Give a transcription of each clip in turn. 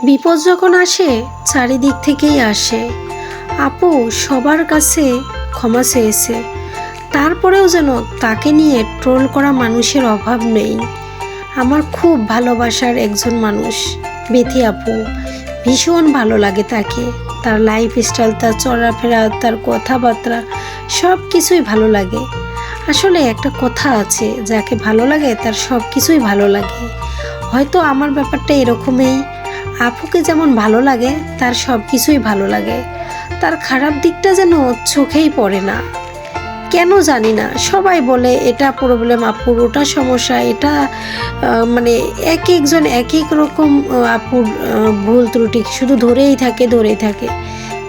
বিপদ যখন আসে চারিদিক থেকেই আসে। আপু সবার কাছে ক্ষমা চেয়েছে, তারপরেও যেন তাকে নিয়ে ট্রোল করা মানুষের অভাব নেই। আমার খুব ভালোবাসার একজন মানুষ বেথি আপু, ভীষণ ভালো লাগে তাকে। তার লাইফস্টাইল, তার চলাফেরা, তার কথাবার্তা সব কিছুই ভালো লাগে। আসলে একটা কথা আছে, যাকে ভালো লাগে তার সব কিছুই ভালো লাগে। হয়তো আমার ব্যাপারটা এরকমই। আপুকে যেমন ভালো লাগে তার সব কিছুই ভালো লাগে। তার খারাপ দিকটা যেন চোখেই পড়ে না, কেন জানি না। সবাই বলে এটা প্রবলেম আপুর, ওটা সমস্যা, এটা মানে এক একজন এক এক রকম আপুর ভুল ত্রুটি শুধু ধরেই থাকে।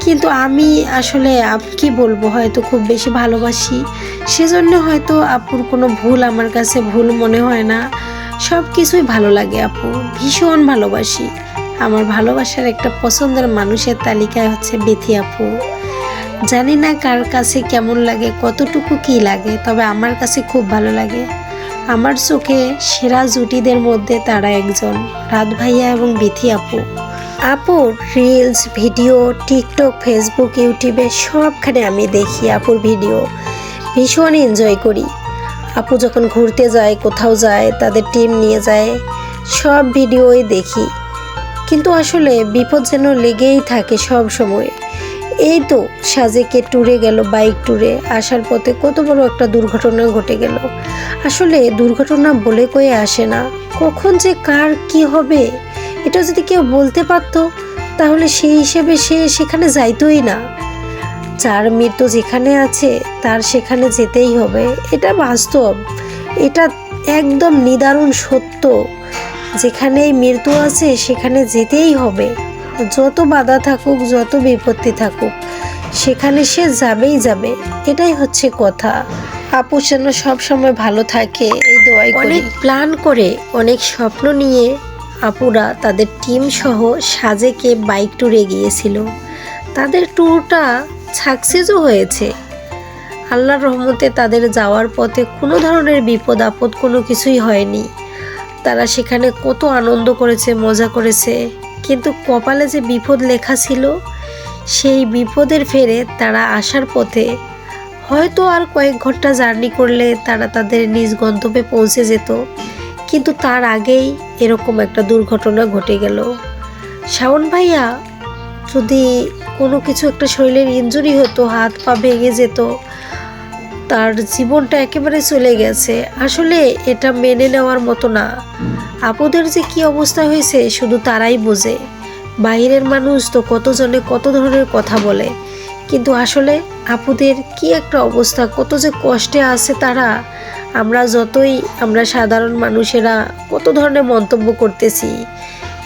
কিন্তু আমি আসলে কি বলবো, হয়তো খুব বেশি ভালোবাসি, সেজন্য হয়তো আপুর কোনো ভুল আমার কাছে ভুল মনে হয় না। সব কিছুই ভালো লাগে আপু, ভীষণ ভালোবাসি। আমার ভালোবাসার একটা পছন্দের মানুষের তালিকায় হচ্ছে বেথি আপু। জানি না কার কাছে কেমন লাগে, কতটুকু কি লাগে, তবে আমার কাছে খুব ভালো লাগে। আমার চোখে সেরা জুটিদের মধ্যে তারা একজন, রাত ভাইয়া এবং বেথি আপু। আপুর রিলস ভিডিও টিকটক, ফেসবুক, ইউটিউবে সবখানে আমি দেখি আপুর ভিডিও, ভীষণ এনজয় করি। আপু যখন ঘুরতে যায়, কোথাও যায়, তাদের টিম নিয়ে যায়, সব ভিডিওই দেখি। কিন্তু আসলে বিপদ যেন লেগেই থাকে সব সময়। এই তো সাজেকে ট্যুরে গেল, বাইক ট্যুরে আসার পথে কত বড় একটা দুর্ঘটনা ঘটে গেল। আসলে দুর্ঘটনা বলে কয়ে আসে না, কখন যে কার কি হবে এটা যদি কেউ বলতে পারতো তাহলে সেই হিসেবে সে সেখানে যাইতোই না। যার মৃত্যু যেখানে আছে তার সেখানে যেতেই হবে, এটা বাস্তব, এটা একদম নিদারুণ সত্য। যেখানেই মৃত্যু আছে সেখানে যেতেই হবে, যত বাধা থাকুক, যত বিপত্তি থাকুক, সেখানে সে যাবেই যাবে, এটাই হচ্ছে কথা। আপু যেন সবসময় ভালো থাকে এই দোয়াই করি। অনেক প্ল্যান করে, অনেক স্বপ্ন নিয়ে আপুরা তাদের টিম সহ সাজেকে বাইক ট্যুরে গিয়েছিল। তাদের ট্যুরটা সাকসেসও হয়েছে আল্লাহর রহমতে। তাদের যাওয়ার পথে কোনো ধরনের বিপদ আপদ কোনো কিছুই হয়নি। তারা সেখানে কত আনন্দ করেছে, মজা করেছে, কিন্তু কপালে যে বিপদ লেখা ছিল, সেই বিপদের ফেরে তারা আসার পথে হয়তো আর কয়েক ঘন্টা জার্নি করলে তারা তাদের নিজ গন্তব্যে পৌঁছে যেত, কিন্তু তার আগেই এরকম একটা দুর্ঘটনা ঘটে গেল। শাওন ভাইয়া যদি কোনো কিছু একটা শরীরের ইনজুরি হতো, হাত পা ভেঙে যেত, তার জীবনটা একেবারে চলে গেছে। আসলে এটা মেনে নেওয়ার মতো না। আপুদের যে কি অবস্থা হয়েছে শুধু তারাই বোঝে। বাইরের মানুষ তো কতজনে কত ধরনের কথা বলে, কিন্তু আসলে আপুদের কি একটা অবস্থা, কত যে কষ্টে আছে তারা। আমরা সাধারণ মানুষেরা কত ধরনের মন্তব্য করতেছি,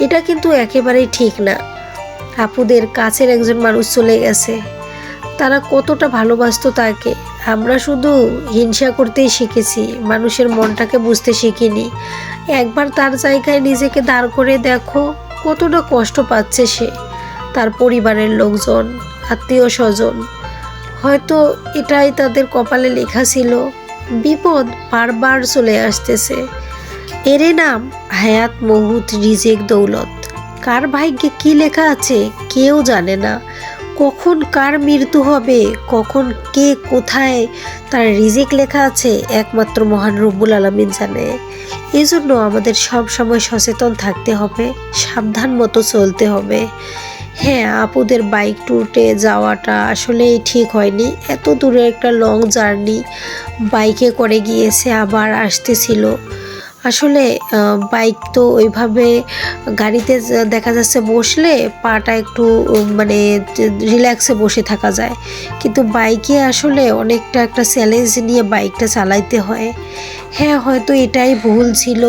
এটা কিন্তু একেবারেই ঠিক না। আপুদের কাছের একজন মানুষ চলে গেছে, তারা কতটা ভালোবাসতো তাকে। আমরা শুধু হিংসা করতেই শিখেছি, মানুষের মনটাকে বুঝতে শিখিনি। একবার তার জায়গায় নিজেকে দাঁড় করে দেখো, কতটা কষ্ট পাচ্ছে সে, তার পরিবারের লোকজন, আত্মীয় স্বজন। হয়তো এটাই তাদের কপালে লেখা ছিল, বিপদ বারবার চলে আসতেছে। এর নাম হায়াত, মহুত, রিজেক, দৌলত। কার ভাগ্যে কি লেখা আছে কেউ জানে না। কখন কার মৃত্যু হবে, কখন কে কোথায় তার রিজিক লেখা আছে একমাত্র মহান রব্বুল আলামিন জানে। এই জন্য আমাদের সব সময় সচেতন থাকতে হবে, সাবধান মতো চলতে হবে। হ্যাঁ, আপুদের বাইক ট্যুরে যাওয়াটা আসলেই ঠিক হয়নি। এত দূরে একটা লং জার্নি বাইকে করে গিয়েছে, আবার আসতেছিল। আসলে বাইক তো ওইভাবে গাড়িতে দেখা যাচ্ছে বসলে পাটা একটু মানে রিল্যাক্সে বসে থাকা যায়, কিন্তু বাইকে আসলে অনেকটা একটা চ্যালেঞ্জ নিয়ে বাইকটা চালাইতে হয়। হ্যাঁ, হয়তো এটাই ভুল ছিল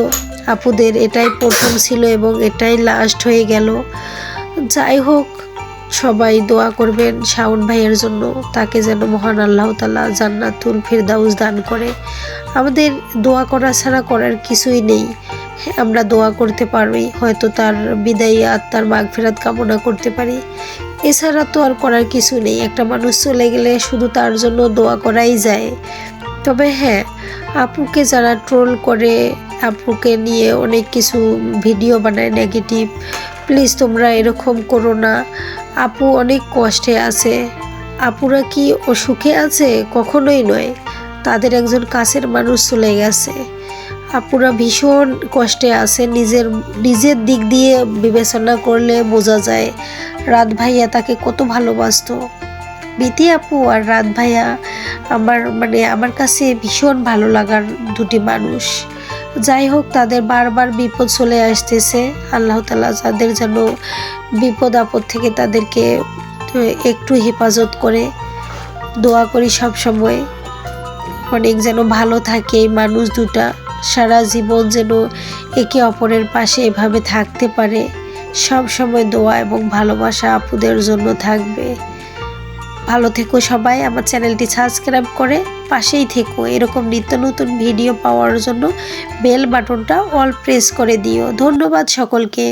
আপুদের, এটাই প্রথম ছিল এবং এটাই লাস্ট হয়ে গেল। যাই হোক, সবাই দোয়া করবেন শাওন ভাইয়ের জন্য, তাকে যেন মহান আল্লাহ তাআলা জান্নাতুল ফিরদাউস দান করে। আমাদের দোয়া করা ছাড়া করার কিছুই নেই। আমরা দোয়া করতে পারি, হয়তো তার বিদায়ী আত্মার মাগফিরাত কামনা করতে পারি, এছাড়া তো আর করার কিছু নেই। একটা মানুষ চলে গেলে শুধু তার জন্য দোয়া করাই যায়। তবে হ্যাঁ, আপুকে যারা ট্রোল করে, আপুকে নিয়ে অনেক কিছু ভিডিও বানায় নেগেটিভ, প্লিজ তোমরা এরকম করো না। আপু অনেক কষ্টে আছে। আপুরা কি অসুখে আছে? কখনোই নয়। তাদের একজন কাছের মানুষ চলে গেছে। আপুরা ভীষণ কষ্টে আছে। নিজের দিক দিয়ে বিবেচনা করলে বোঝা যায় রাত ভাইয়া তাকে কত ভালোবাসতো। বিতি আপু আর রাত ভাইয়া আমার কাছে ভীষণ ভালো লাগার দুটি মানুষ। যাই হোক, তাদের বারবার বিপদ চলে আসতেছে। আল্লাহ তাআলা যাদের যেন বিপদ আপদ থেকে তাদেরকে একটু হেফাজত করে। দোয়া করি সব সময় অনেক যেন ভালো থাকে এই মানুষ দুটা, সারা জীবন যেন একে অপরের পাশে এভাবে থাকতে পারে। সব সময় দোয়া এবং ভালোবাসা আপুদের জন্য থাকবে। ভালো থেকো সবাই। আমার চ্যানেলটি সাবস্ক্রাইব করে পাশেই থেকো। এরকম নিত্য নতুন ভিডিও পাওয়ার জন্য বেল বাটনটা অল প্রেস করে দিও। ধন্যবাদ সকলকে।